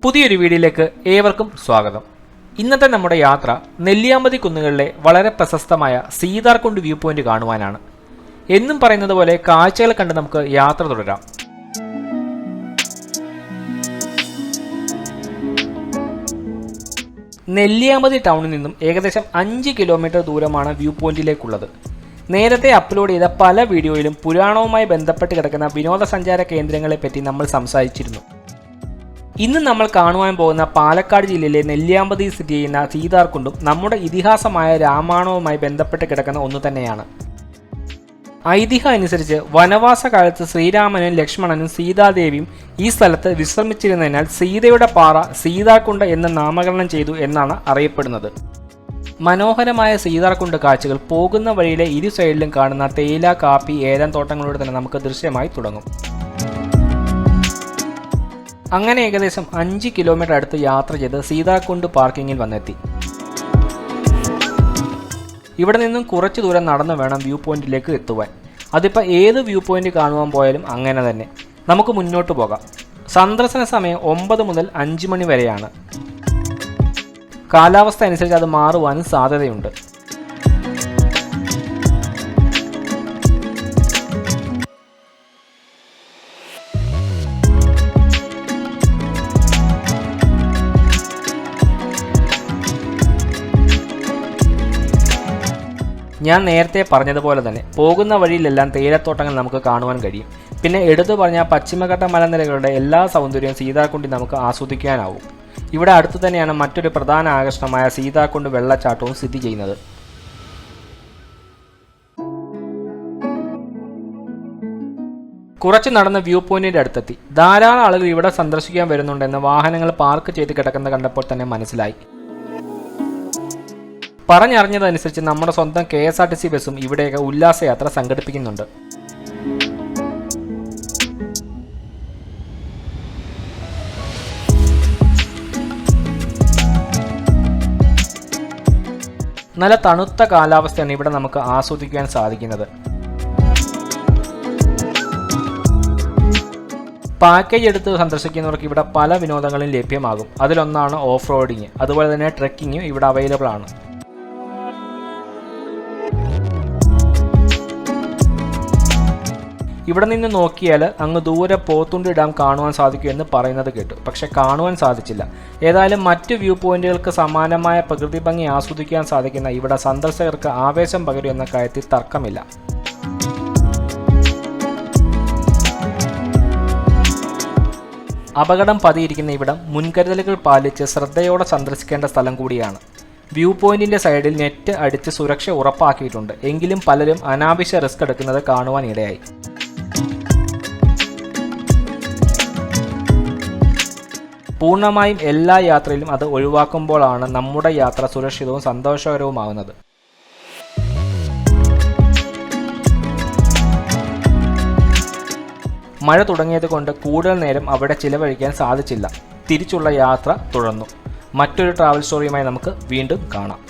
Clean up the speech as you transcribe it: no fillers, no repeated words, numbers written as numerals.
പുതിയൊരു വീഡിയോയിലേക്ക് ഏവർക്കും സ്വാഗതം. ഇന്നത്തെ നമ്മുടെ യാത്ര നെല്ലിയാമ്പതി കുന്നുകളിലെ വളരെ പ്രശസ്തമായ സീതാർകുണ്ട് വ്യൂ പോയിന്റ് കാണുവാനാണ്. എന്നും പറയുന്നത് പോലെ കാഴ്ചകൾ കണ്ട് നമുക്ക് യാത്ര തുടരാം. നെല്ലിയാമ്പതി ടൗണിൽ നിന്നും ഏകദേശം 5 കിലോമീറ്റർ ദൂരമാണ് വ്യൂ പോയിന്റിലേക്കുള്ളത്. നേരത്തെ അപ്ലോഡ് ചെയ്ത പല വീഡിയോയിലും പുരാണവുമായി ബന്ധപ്പെട്ട് കിടക്കുന്ന വിനോദസഞ്ചാര കേന്ദ്രങ്ങളെപ്പറ്റി നമ്മൾ സംസാരിച്ചിരുന്നു. ഇന്ന് നമ്മൾ കാണുവാൻ പോകുന്ന പാലക്കാട് ജില്ലയിലെ നെല്ലിയാമ്പതി സ്ഥിതി ചെയ്യുന്ന സീതാർകുണ്ടും നമ്മുടെ ഇതിഹാസമായ രാമായണവുമായി ബന്ധപ്പെട്ട് കിടക്കുന്ന ഒന്നു തന്നെയാണ്. ഐതിഹ്യം അനുസരിച്ച് വനവാസ കാലത്ത് ശ്രീരാമനും ലക്ഷ്മണനും സീതാദേവിയും ഈ സ്ഥലത്ത് വിശ്രമിച്ചിരുന്നതിനാൽ സീതയുടെ പാറ സീതാർകുണ്ട് എന്ന് നാമകരണം ചെയ്തു എന്നാണ് അറിയപ്പെടുന്നത്. മനോഹരമായ സീതാർകുണ്ട് കാഴ്ചകൾ പോകുന്ന വഴിയിലെ ഇരു സൈഡിലും കാണുന്ന തേയില, കാപ്പി, ഏലം തോട്ടങ്ങളിലൂടെ തന്നെ നമുക്ക് ദൃശ്യമായി തുടങ്ങും. അങ്ങനെ ഏകദേശം 5 കിലോമീറ്റർ അടുത്ത് യാത്ര ചെയ്ത് സീതാർകുണ്ട് പാർക്കിങ്ങിൽ വന്നെത്തി. ഇവിടെ നിന്നും കുറച്ച് ദൂരം നടന്നു വേണം വ്യൂ പോയിന്റിലേക്ക് എത്തുവാൻ. അതിപ്പോൾ ഏത് വ്യൂ പോയിന്റ് കാണുവാൻ പോയാലും അങ്ങനെ തന്നെ. നമുക്ക് മുന്നോട്ട് പോകാം. സന്ദർശന സമയം 9 മുതൽ 5 മണി വരെയാണ്. കാലാവസ്ഥ അനുസരിച്ച് അത് മാറുവാനും സാധ്യതയുണ്ട്. ഞാൻ നേരത്തെ പറഞ്ഞതുപോലെ തന്നെ പോകുന്ന വഴിയിലെല്ലാം തേയിലത്തോട്ടങ്ങൾ നമുക്ക് കാണുവാൻ കഴിയും. പിന്നെ എടുത്തു പറഞ്ഞ പശ്ചിമഘട്ട മലനിരകളുടെ എല്ലാ സൗന്ദര്യവും സീതാർകുണ്ടിൽ നമുക്ക് ആസ്വദിക്കാനാവും. ഇവിടെ അടുത്തു തന്നെയാണ് മറ്റൊരു പ്രധാന ആകർഷണമായ സീതാർകുണ്ട് വെള്ളച്ചാട്ടവും സ്ഥിതി ചെയ്യുന്നത്. കുറച്ച് നടന്ന വ്യൂ പോയിന്റിന്റെ അടുത്തെത്തി. ധാരാളം ആളുകൾ ഇവിടെ സന്ദർശിക്കാൻ വരുന്നുണ്ടെന്ന് വാഹനങ്ങൾ പാർക്ക് ചെയ്ത് കിടക്കുന്നത് കണ്ടപ്പോൾ തന്നെ മനസ്സിലായി. പറഞ്ഞറിഞ്ഞതനുസരിച്ച് നമ്മുടെ സ്വന്തം KSRTC ബസ്സും ഇവിടെയൊക്കെ ഉല്ലാസയാത്ര സംഘടിപ്പിക്കുന്നുണ്ട്. നല്ല തണുത്ത കാലാവസ്ഥയാണ് ഇവിടെ നമുക്ക് ആസ്വദിക്കാൻ സാധിക്കുന്നത്. പാക്കേജ് എടുത്ത് സന്ദർശിക്കുന്നവർക്ക് ഇവിടെ പല വിനോദങ്ങളും ലഭ്യമാകും. അതിലൊന്നാണ് ഓഫ് റോഡിങ്. അതുപോലെ തന്നെ ട്രെക്കിങ്ങും ഇവിടെ അവൈലബിൾ ആണ്. ഇവിടെ നിന്ന് നോക്കിയാൽ അങ്ങ് ദൂരെ പോത്തുണ്ടി ഡാം കാണുവാൻ സാധിക്കുമെന്ന് പറയുന്നത് കേട്ടു. പക്ഷെ കാണുവാൻ സാധിച്ചില്ല. ഏതായാലും മറ്റ് വ്യൂ പോയിന്റുകൾക്ക് സമാനമായ പ്രകൃതി ഭംഗി ആസ്വദിക്കാൻ സാധിക്കുന്ന ഇവിടെ സന്ദർശകർക്ക് ആവേശം പകരും എന്ന കാര്യത്തിൽ തർക്കമില്ല. അപകടം പതിയിരിക്കുന്ന ഇവിടം മുൻകരുതലുകൾ പാലിച്ച് ശ്രദ്ധയോടെ സന്ദർശിക്കേണ്ട സ്ഥലം കൂടിയാണ്. വ്യൂ പോയിന്റിന്റെ സൈഡിൽ നെറ്റ് അടിച്ച് സുരക്ഷ ഉറപ്പാക്കിയിട്ടുണ്ട്. എങ്കിലും പലരും അനാവശ്യ റിസ്ക് എടുക്കുന്നത് കാണുവാൻ ഇടയായി. പൂർണ്ണമായും എല്ലാ യാത്രയിലും അത് ഒഴിവാക്കുമ്പോഴാണ് നമ്മുടെ യാത്ര സുരക്ഷിതവും സന്തോഷകരവുമാകുന്നത്. മഴ തുടങ്ങിയത് കൊണ്ട് കൂടുതൽ നേരം അവിടെ ചിലവഴിക്കാൻ സാധിച്ചില്ല. തിരിച്ചുള്ള യാത്ര തുടർന്നു. മറ്റൊരു ട്രാവൽ സ്റ്റോറിയുമായി നമുക്ക് വീണ്ടും കാണാം.